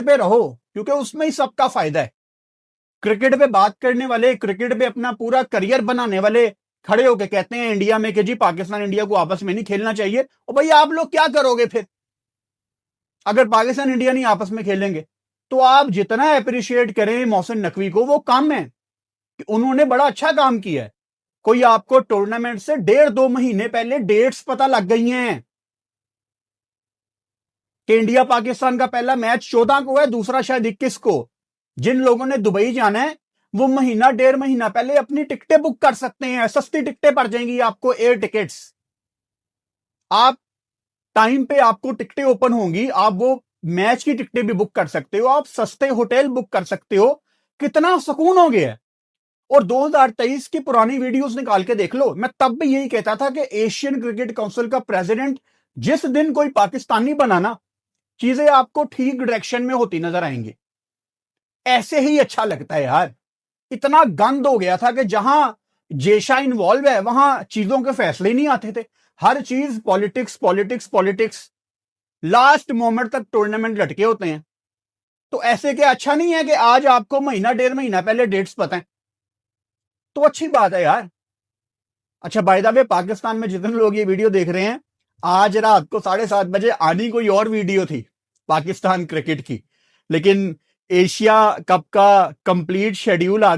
पे रहो, क्योंकि उसमें ही सबका फायदा है। क्रिकेट पे बात करने वाले, क्रिकेट पे अपना पूरा करियर बनाने वाले खड़े होके कहते हैं इंडिया में कि जी पाकिस्तान इंडिया को आपस में नहीं खेलना चाहिए। और भाई आप लोग क्या करोगे फिर अगर पाकिस्तान इंडिया नहीं आपस में खेलेंगे? तो आप जितना अप्रिशिएट करें मोहसिन नकवी को वो कम है कि उन्होंने बड़ा अच्छा काम किया है। कोई आपको टूर्नामेंट से 1.5-2 महीने पहले डेट्स पता लग गई हैं कि इंडिया पाकिस्तान का पहला मैच 14 को है, दूसरा शायद 21 को। जिन लोगों ने दुबई जाना है वो महीना 1.5 महीना पहले अपनी टिकटें बुक कर सकते हैं। सस्ती टिकटें पड़ जाएंगी आपको, एयर टिकट्स। आप टाइम पे आपको टिकटें ओपन होंगी, आप वो मैच की टिकटें भी बुक कर सकते हो, आप सस्ते होटल बुक कर सकते हो। कितना सुकून हो गया है। और 2023 की पुरानी वीडियोस निकाल के देख लो। मैं तब भी यही कहता था कि एशियन क्रिकेट काउंसिल का प्रेसिडेंट जिस दिन कोई पाकिस्तानी बनाना, चीजें आपको ठीक डायरेक्शन में होती नजर आएंगी। ऐसे ही अच्छा लगता है यार। इतना गंद हो गया था कि जहां जेशा इन्वॉल्व है वहां चीजों के फैसले नहीं आते थे। हर चीज politics politics politics, last moment तक टूर्नामेंट लटके होते हैं। तो ऐसे क्या अच्छा नहीं है कि आज आपको महीना 1.5 महीना पहले डेट्स पता है? तो अच्छी बात है यार। अच्छा, बाय द वे पाकिस्तान में जितने लोग ये वीडियो देख रहे हैं, आज रात को 7:30 बजे आनी कोई और वीडियो थी पाकिस्तान क्रिकेट की, लेकिन एशिया कप का कंप्लीट शेड्यूल आ गया।